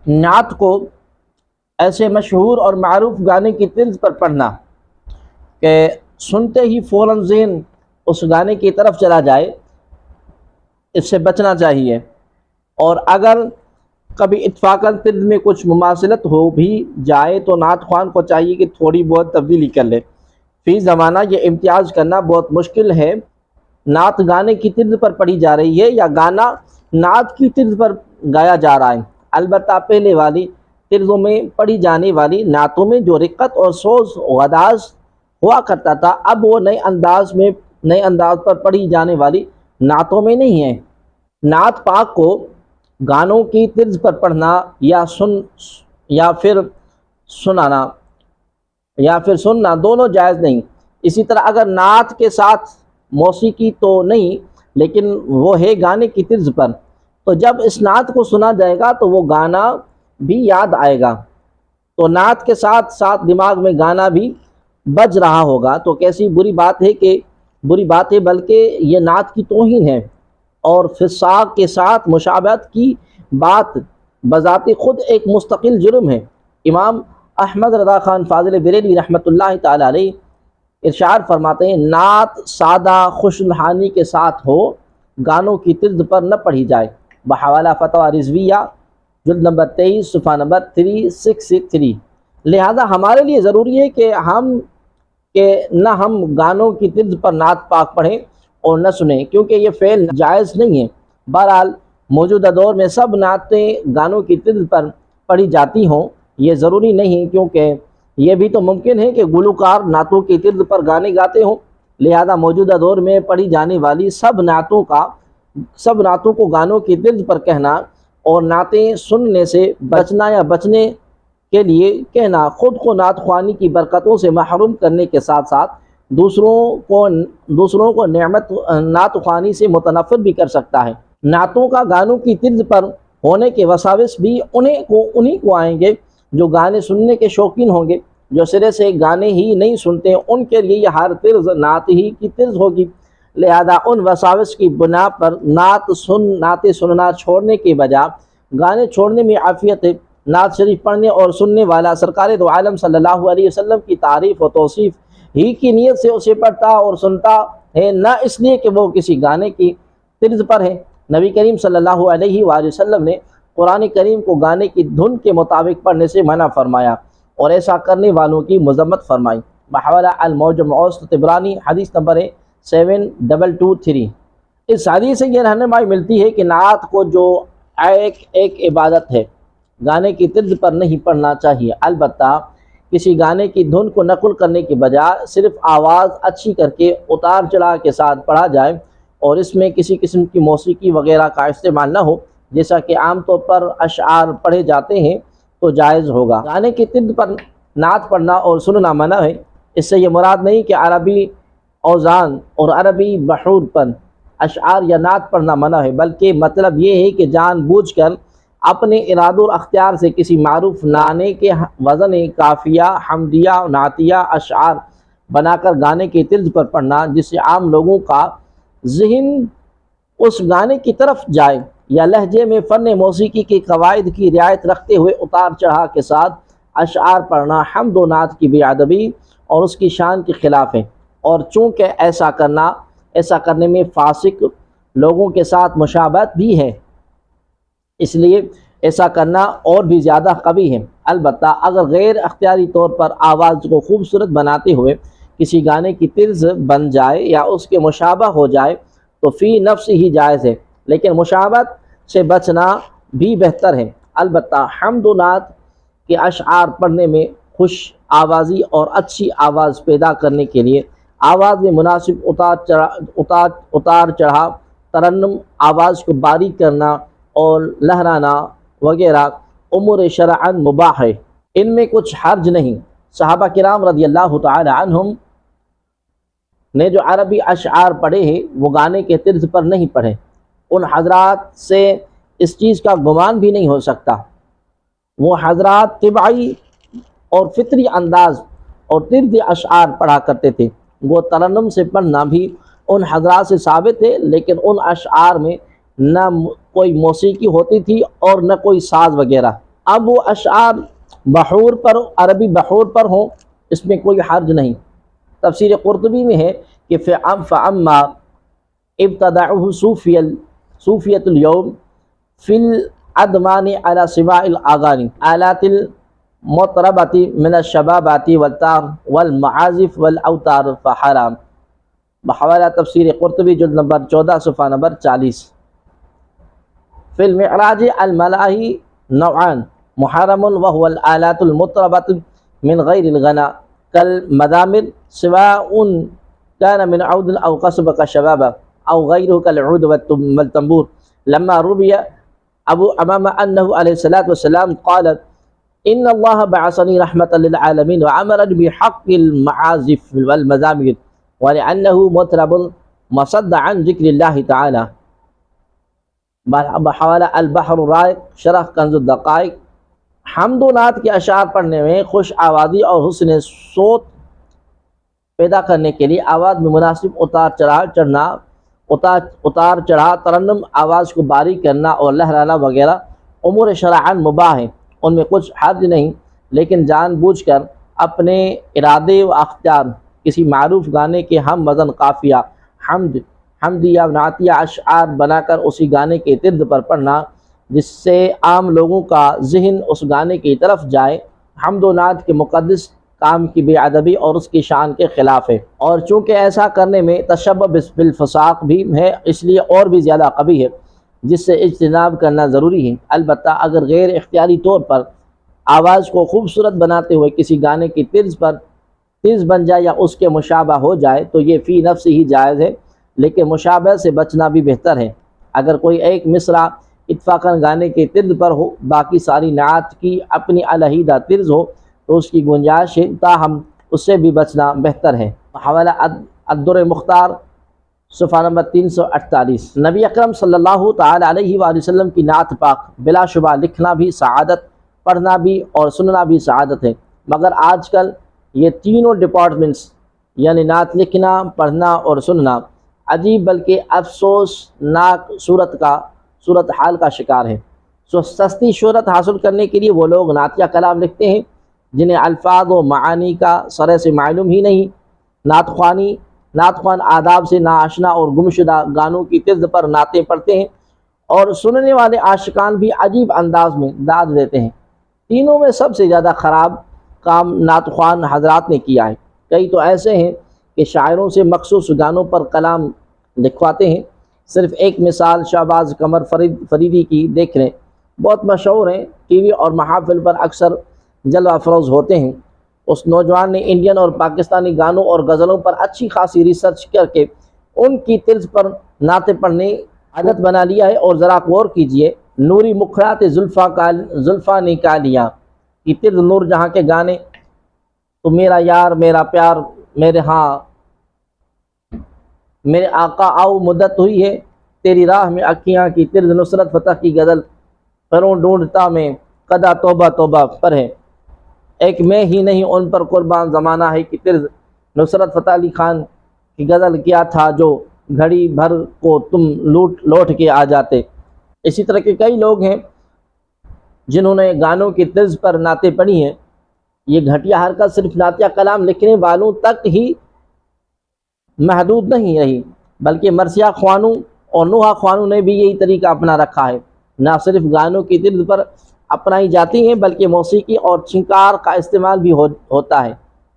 نعت کو ایسے مشہور اور معروف گانے کی طرز پر پڑھنا کہ سنتے ہی فوراً ذہن اس گانے کی طرف چلا جائے، اس سے بچنا چاہیے۔ اور اگر کبھی اتفاقاً طرز میں کچھ مماثلت ہو بھی جائے تو نعت خوان کو چاہیے کہ تھوڑی بہت تبدیلی کر لے۔ فی زمانہ یہ امتیاز کرنا بہت مشکل ہے نعت گانے کی طرز پر پڑھی جا رہی ہے یا گانا نعت کی طرز پر گایا جا رہا ہے۔ البتہ پہلے والی طرزوں میں پڑھی جانے والی نعتوں میں جو رقت اور سوز و انداز ہوا کرتا تھا، اب وہ نئے انداز پر پڑھی جانے والی نعتوں میں نہیں ہے۔ نعت پاک کو گانوں کی طرز پر پڑھنا یا پھر سننا دونوں جائز نہیں۔ اسی طرح اگر نعت کے ساتھ موسیقی تو نہیں لیکن وہ ہے گانے کی طرز پر، تو جب اس نعت کو سنا جائے گا تو وہ گانا بھی یاد آئے گا، تو نعت کے ساتھ ساتھ دماغ میں گانا بھی بج رہا ہوگا، تو کیسی بری بات ہے بلکہ یہ نعت کی توہین ہے۔ اور فساق کے ساتھ مشابہت کی بات بذات خود ایک مستقل جرم ہے۔ امام احمد رضا خان فاضل بریلوی رحمۃ اللہ تعالی علیہ ارشاد فرماتے ہیں، نعت سادہ خوش الحانی کے ساتھ ہو، گانوں کی طرز پر نہ پڑھی جائے۔ بحوالہ فتویٰ رضویہ جلد نمبر 23 صفحہ نمبر 363۔ لہذا ہمارے لیے ضروری ہے کہ نہ ہم گانوں کی طرز پر نعت پاک پڑھیں اور نہ سنیں، کیونکہ یہ فعل جائز نہیں ہے۔ بہرحال موجودہ دور میں سب نعتیں گانوں کی طرز پر پڑھی جاتی ہوں یہ ضروری نہیں، کیونکہ یہ بھی تو ممکن ہے کہ گلوکار نعتوں کی طرز پر گانے گاتے ہوں۔ لہذا موجودہ دور میں پڑھی جانے والی سب نعتوں کو گانوں کی طرز پر کہنا اور نعتیں سننے سے بچنا یا بچنے کے لیے کہنا خود کو نعت خوانی کی برکتوں سے محروم کرنے کے ساتھ ساتھ دوسروں کو نعت خوانی سے متنفر بھی کر سکتا ہے۔ نعتوں کا گانوں کی طرز پر ہونے کے وساوس بھی انہیں کو آئیں گے جو گانے سننے کے شوقین ہوں گے۔ جو سرے سے گانے ہی نہیں سنتے ان کے لیے یہ ہر طرز نعت ہی کی طرز ہوگی۔ لہذا ان وساوس کی بنا پر نعتیں سننا چھوڑنے کے بجائے گانے چھوڑنے میں عافیت ہے۔ نعت شریف پڑھنے اور سننے والا سرکار دو عالم صلی اللہ علیہ وسلم کی تعریف و توصیف ہی کی نیت سے اسے پڑھتا اور سنتا ہے، نہ اس لیے کہ وہ کسی گانے کی طرز پر ہے۔ نبی کریم صلی اللہ علیہ وآلہ وسلم نے قرآن کریم کو گانے کی دھن کے مطابق پڑھنے سے منع فرمایا اور ایسا کرنے والوں کی مذمت فرمائی۔ بحوالہ المعجم اوسط طبرانی حدیث نمبر 7223۔ اس حدیث سے یہ رہنمائی ملتی ہے کہ نعت کو جو ایک عبادت ہے، گانے کی طرز پر نہیں پڑھنا چاہیے۔ البتہ کسی گانے کی دھن کو نقل کرنے کے بجائے صرف آواز اچھی کر کے اتار چڑھا کے ساتھ پڑھا جائے اور اس میں کسی قسم کی موسیقی وغیرہ کا استعمال نہ ہو، جیسا کہ عام طور پر اشعار پڑھے جاتے ہیں، تو جائز ہوگا۔ گانے کی طرز پر نعت پڑھنا اور سننا منع ہے۔ اس سے یہ مراد نہیں کہ عربی اوزان اور عربی بحور پر اشعار یا نعت پڑھنا منع ہے، بلکہ مطلب یہ ہے کہ جان بوجھ کر اپنے ارادہ اور اختیار سے کسی معروف گانے کے وزن قافیہ، حمدیہ، نعتیہ اشعار بنا کر گانے کی طرز پر پڑھنا، جس سے عام لوگوں کا ذہن اس گانے کی طرف جائے، یا لہجے میں فن موسیقی کے قواعد کی رعایت رکھتے ہوئے اتار چڑھا کے ساتھ اشعار پڑھنا حمد و نعت کی بے ادبی اور اس کی شان کے خلاف ہے۔ اور چونکہ ایسا کرنے میں فاسق لوگوں کے ساتھ مشابہت بھی ہے، اس لیے ایسا کرنا اور بھی زیادہ قبیح ہے۔ البتہ اگر غیر اختیاری طور پر آواز کو خوبصورت بناتے ہوئے کسی گانے کی طرز بن جائے یا اس کے مشابہ ہو جائے تو فی نفس ہی جائز ہے، لیکن مشابہت سے بچنا بھی بہتر ہے۔ البتہ حمد و نعت کے اشعار پڑھنے میں خوش آوازی اور اچھی آواز پیدا کرنے کے لیے آواز میں مناسب اتار چڑھا، ترنم، آواز کو باریک کرنا اور لہرانا وغیرہ امور شرعاً مباح ہے، ان میں کچھ حرج نہیں۔ صحابہ کرام رضی اللہ تعالی عنہم نے جو عربی اشعار پڑھے ہیں وہ گانے کے طرز پر نہیں پڑھے۔ ان حضرات سے اس چیز کا گمان بھی نہیں ہو سکتا۔ وہ حضرات طبعی اور فطری انداز اور طرز اشعار پڑھا کرتے تھے۔ وہ ترنم سے پڑھنا بھی ان حضرات سے ثابت ہے، لیکن ان اشعار میں نہ کوئی موسیقی ہوتی تھی اور نہ کوئی ساز وغیرہ۔ اب وہ اشعار بحور پر، عربی بحور پر ہوں، اس میں کوئی حرج نہیں۔ تفسیر قرطبی میں ہے کہ فَأَمَّا ابتدعه صوفیۃ اليوم فی الادمان علی سماع الاغانی آلات المطربۃ من الشبابات والمعازف والاوتار فحرام، بحوالہ تفسیر قرطبی جلد نمبر 14 صفحہ نمبر 40۔ فی المعراج الملاہی نوعان محرم وهو الآلات المطربۃ من غیر الغنا كالمزامر سواء كان من عود او قصب كالشبابة او غيره كالعود والتنبور، لما روي ابو امامہ انه علیہ الصلوۃ والسلام قال ان اللہ بعثني رحمة للعالمین وامرني بحق المعازف والمزامر ولأنه مطرب مصد عن ذکر اللہ تعالی، بحوالہ البحر الرائق شرح کنز الدقائق۔ حمد و نعت کے اشعار پڑھنے میں خوش آوازی اور حسن صوت پیدا کرنے کے لیے آواز میں مناسب اتار چڑھا ترنم، آواز کو باریک کرنا اور لہرانا وغیرہ امور شرعاً مباح ہیں، ان میں کچھ حرج نہیں، لیکن جان بوجھ کر اپنے ارادے و اختیار کسی معروف گانے کے ہم وزن قافیہ حمدیہ نعتیہ اشعار بنا کر اسی گانے کے طرز پر پڑھنا جس سے عام لوگوں کا ذہن اس گانے کی طرف جائے، حمد و نعت کے مقدس کام کی بے ادبی اور اس کی شان کے خلاف ہے، اور چونکہ ایسا کرنے میں تشبہ بالفساق بھی ہے، اس لیے اور بھی زیادہ قبیح ہے، جس سے اجتناب کرنا ضروری ہے۔ البتہ اگر غیر اختیاری طور پر آواز کو خوبصورت بناتے ہوئے کسی گانے کی طرز بن جائے یا اس کے مشابہ ہو جائے تو یہ فی نفس ہی جائز ہے، لیکن مشابہ سے بچنا بھی بہتر ہے۔ اگر کوئی ایک مصرع اتفاقاً گانے کے طرز پر ہو، باقی ساری نعت کی اپنی علیحدہ طرز ہو تو اس کی گنجائش ہے، تاہم اس سے بھی بچنا بہتر ہے۔ حوالہ الدر مختار صفحہ نمبر 348۔ نبی اکرم صلی اللہ تعالی علیہ وآلہ وسلم کی نعت پاک بلا شبہ لکھنا بھی سعادت، پڑھنا بھی اور سننا بھی سعادت ہے، مگر آج کل یہ تینوں ڈپارٹمنٹس یعنی نعت لکھنا، پڑھنا اور سننا عجیب بلکہ افسوسناک صورتحال کا شکار ہے۔ سستی شہرت حاصل کرنے کے لیے وہ لوگ نعتیہ کلام لکھتے ہیں جنہیں الفاظ و معانی کا سرے سے معلوم ہی نہیں، نعت خوان آداب سے ناآشنا اور گمشدہ گانوں کی طرز پر نعتیں پڑھتے ہیں، اور سننے والے عاشقان بھی عجیب انداز میں داد دیتے ہیں۔ تینوں میں سب سے زیادہ خراب کام نعت خوان حضرات نے کیا ہے۔ کئی تو ایسے ہیں کہ شاعروں سے مخصوص گانوں پر کلام لکھواتے ہیں۔ صرف ایک مثال شہباز قمر فریدی کی دیکھ لیں، بہت مشہور ہیں، ٹی وی اور محافل پر اکثر جلوہ افروز ہوتے ہیں۔ اس نوجوان نے انڈین اور پاکستانی گانوں اور غزلوں پر اچھی خاصی ریسرچ کر کے ان کی طرز پر نعتیں پڑھنے عادت بنا لیا ہے، اور ذرا غور کیجئے نوری مکھڑات زلفاں نکالیاں کی طرز نور جہاں کے گانے، تو میرا یار میرا پیار میرے ہاں میرے آقا آؤ مدت ہوئی ہے تیری راہ میں اکھیاں کی طرز نصرت فتح کی غزل پروں ڈھونڈتا میں قدا توبہ توبہ پر ہے، ایک میں ہی نہیں ان پر قربان زمانہ ہے کی طرز نصرت فتح علی خان کی غزل کیا تھا جو گھڑی بھر کو تم لوٹ کے آ جاتے۔ اسی طرح کے کئی لوگ ہیں جنہوں نے گانوں کی طرز پر نعتیں پڑھی ہیں۔ یہ گھٹیا حرکت صرف نعتیہ کلام لکھنے والوں تک ہی محدود نہیں رہی، بلکہ مرثیہ خوانوں اور نوحہ خوانوں نے بھی یہی طریقہ اپنا رکھا ہے۔ نہ صرف گانوں کی طرز پر اپنائی جاتی ہیں بلکہ موسیقی اور چھنکار کا استعمال بھی ہوتا ہے۔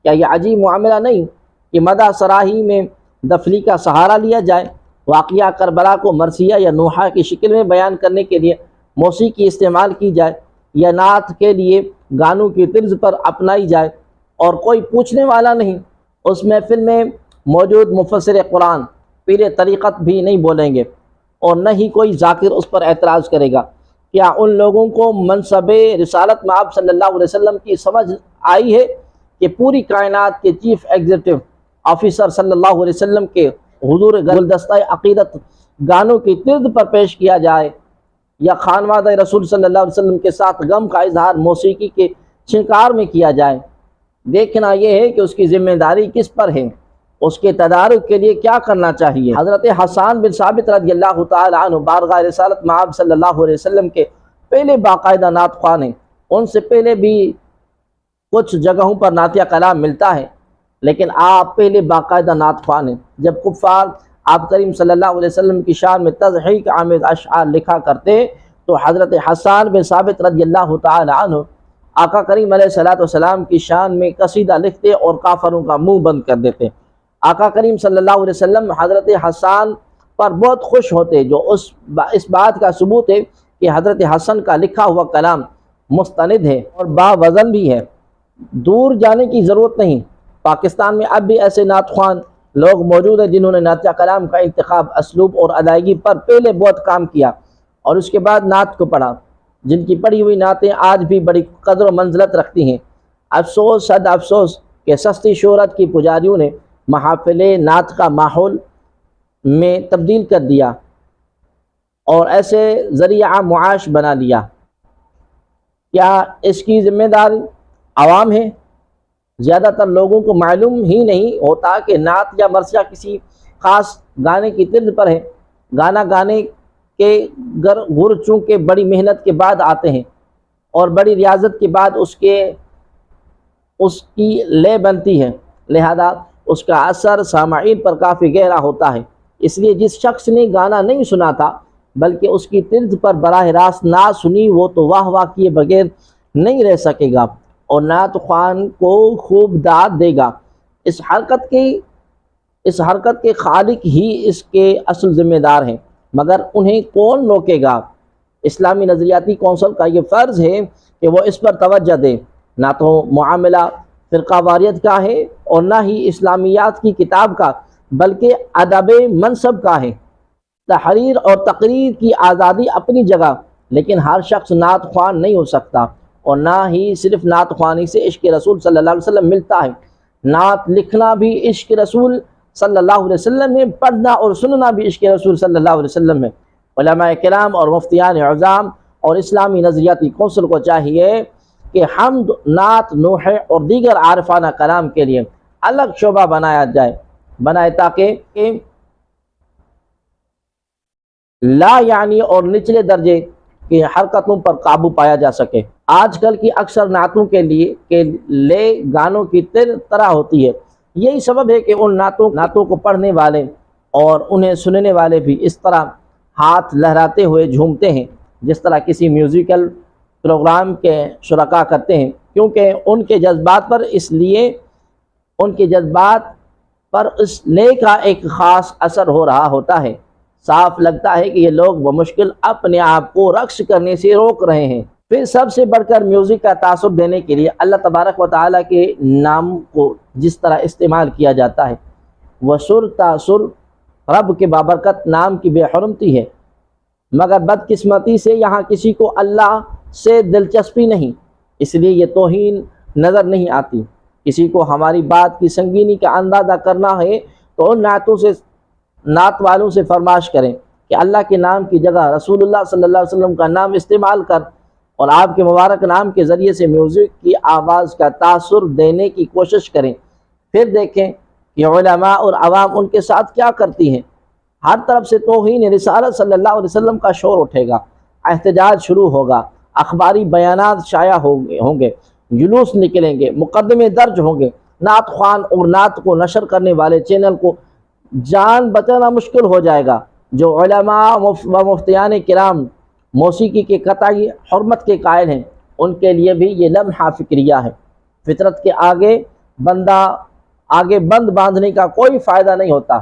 کیا یہ عجیب معاملہ نہیں کہ مدح سراہی میں دفلی کا سہارا لیا جائے، واقعہ کربلا کو مرثیہ یا نوحہ کی شکل میں بیان کرنے کے لیے موسیقی استعمال کی جائے، یا نعت کے لیے گانوں کی طرز پر اپنائی جائے اور کوئی پوچھنے والا نہیں۔ اس محفل میں موجود مفسر قرآن پیر طریقت بھی نہیں بولیں گے، اور نہ ہی کوئی ذاکر اس پر اعتراض کرے گا۔ کیا ان لوگوں کو منصب رسالت میں آپ صلی اللہ علیہ وسلم کی سمجھ آئی ہے کہ پوری کائنات کے چیف ایگزیکٹو آفیسر صلی اللہ علیہ وسلم کے حضور گلدستہ عقیدت گانوں کی طرز پر پیش کیا جائے، یا خانوادہ رسول صلی اللہ علیہ وسلم کے ساتھ غم کا اظہار موسیقی کے چھنکار میں کیا جائے؟ دیکھنا یہ ہے کہ اس کی ذمہ داری کس پر ہے، اس کے تدارک کے لیے کیا کرنا چاہیے۔ حضرت حسان بن ثابت رضی اللہ تعالی عنہ بارگاہ رسالت میں آپ صلی اللہ علیہ وسلم کے پہلے باقاعدہ نعت خوان ہیں۔ ان سے پہلے بھی کچھ جگہوں پر نعتیہ کلام ملتا ہے، لیکن آپ پہلے باقاعدہ نعت خوان ہیں۔ جب کفار آپ کریم صلی اللہ علیہ وسلم کی شان میں تضحیق آمیز اشعار لکھا کرتے تو حضرت حسان بن ثابت رضی اللہ تعالی عنہ آقا کریم علیہ السلام کی شان میں قصیدہ لکھتے اور کافروں کا منہ بند کر دیتے۔ آقا کریم صلی اللہ علیہ وسلم حضرت حسان پر بہت خوش ہوتے، جو اس بات کا ثبوت ہے کہ حضرت حسن کا لکھا ہوا کلام مستند ہے اور باوزن بھی ہے۔ دور جانے کی ضرورت نہیں، پاکستان میں اب بھی ایسے نعت خوان لوگ موجود ہیں جنہوں نے نعتیہ کلام کا انتخاب، اسلوب اور ادائیگی پر پہلے بہت کام کیا اور اس کے بعد نعت کو پڑھا، جن کی پڑھی ہوئی نعتیں آج بھی بڑی قدر و منزلت رکھتی ہیں۔ افسوس، صد افسوس کہ سستی شہرت کی پجاریوں نے محافل نعت کا ماحول میں تبدیل کر دیا اور ایسے ذریعہ معاش بنا لیا۔ کیا اس کی ذمہ دار عوام ہے؟ زیادہ تر لوگوں کو معلوم ہی نہیں ہوتا کہ نعت یا مرثیہ کسی خاص گانے کی طرز پر ہے۔ گانا گانے کے گر چونکہ بڑی محنت کے بعد آتے ہیں اور بڑی ریاضت کے بعد اس کی لے بنتی ہے، لہذا اس کا اثر سامعین پر کافی گہرا ہوتا ہے۔ اس لیے جس شخص نے گانا نہیں سنا تھا بلکہ اس کی طرز پر براہ راست نعت سنی، وہ تو واہ واہ کیے بغیر نہیں رہ سکے گا اور نعت خوان کو خوب داد دے گا۔ اس حرکت کے خالق ہی اس کے اصل ذمہ دار ہیں، مگر انہیں کون روکے گا؟ اسلامی نظریاتی کونسل کا یہ فرض ہے کہ وہ اس پر توجہ دے۔ نہ تو معاملہ فرقہ واریت کا ہے اور نہ ہی اسلامیات کی کتاب کا، بلکہ ادب منصب کا ہے۔ تحریر اور تقریر کی آزادی اپنی جگہ، لیکن ہر شخص نعت خوان نہیں ہو سکتا اور نہ ہی صرف نعت خوانی سے عشق رسول صلی اللہ علیہ وسلم ملتا ہے۔ نعت لکھنا بھی عشق رسول صلی اللہ علیہ وسلم ہے، پڑھنا اور سننا بھی عشق رسول صلی اللہ علیہ وسلم ہے۔ علماء کرام اور مفتیان اعظام اور اسلامی نظریاتی کونسل کو چاہیے کہ حمد، نعت، نوحہ اور دیگر عارفانہ کلام کے لیے الگ شعبہ بنائے تاکہ لا یعنی اور نچلے درجے کی حرکتوں پر قابو پایا جا سکے۔ آج کل کی اکثر نعتوں کے لے گانوں کی طرح ہوتی ہے۔ یہی سبب ہے کہ ان نعتوں کو پڑھنے والے اور انہیں سننے والے بھی اس طرح ہاتھ لہراتے ہوئے جھومتے ہیں جس طرح کسی میوزیکل پروگرام کے شرکا کرتے ہیں، کیونکہ ان کے جذبات پر اس لے کا ایک خاص اثر ہو رہا ہوتا ہے۔ صاف لگتا ہے کہ یہ لوگ بمشکل اپنے آپ کو رقص کرنے سے روک رہے ہیں۔ پھر سب سے بڑھ کر میوزک کا تعصب دینے کے لیے اللہ تبارک و تعالیٰ کے نام کو جس طرح استعمال کیا جاتا ہے، وہ سر تاثر رب کے بابرکت نام کی بے حرمتی ہے، مگر بدقسمتی سے یہاں کسی کو اللہ سے دلچسپی نہیں، اس لیے یہ توہین نظر نہیں آتی۔ کسی کو ہماری بات کی سنگینی کا اندازہ کرنا ہے تو ان نعت والوں سے فرمائش کریں کہ اللہ کے نام کی جگہ رسول اللہ صلی اللہ علیہ وسلم کا نام استعمال کر اور آپ کے مبارک نام کے ذریعے سے میوزک کی آواز کا تاثر دینے کی کوشش کریں۔ پھر دیکھیں کہ علماء اور عوام ان کے ساتھ کیا کرتی ہیں۔ ہر طرف سے توہین رسالت صلی اللہ علیہ وسلم کا شور اٹھے گا، احتجاج شروع ہوگا، اخباری بیانات شائع ہوں گے، جلوس نکلیں گے، مقدمے درج ہوں گے۔ نعت خوان اور نعت کو نشر کرنے والے چینل کو جان بچانا مشکل ہو جائے گا۔ جو علماء و مفتیان کرام موسیقی کے قطعی حرمت کے قائل ہیں، ان کے لیے بھی یہ لمحہ فکریہ ہے۔ فطرت کے آگے بند باندھنے کا کوئی فائدہ نہیں ہوتا۔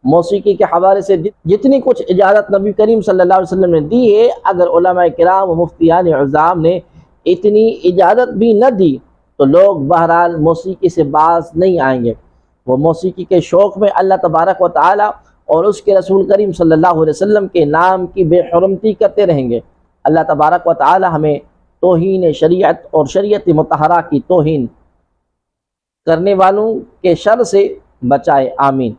موسیقی کے حوالے سے جتنی کچھ اجازت نبی کریم صلی اللہ علیہ وسلم نے دی ہے، اگر علماء کرام و مفتیان اعظام نے اتنی اجازت بھی نہ دی تو لوگ بہرحال موسیقی سے باز نہیں آئیں گے۔ وہ موسیقی کے شوق میں اللہ تبارک و تعالی اور اس کے رسول کریم صلی اللہ علیہ وسلم کے نام کی بے حرمتی کرتے رہیں گے۔ اللہ تبارک و تعالی ہمیں توہین شریعت اور شریعت مطہرہ کی توہین کرنے والوں کے شر سے بچائے، آمین۔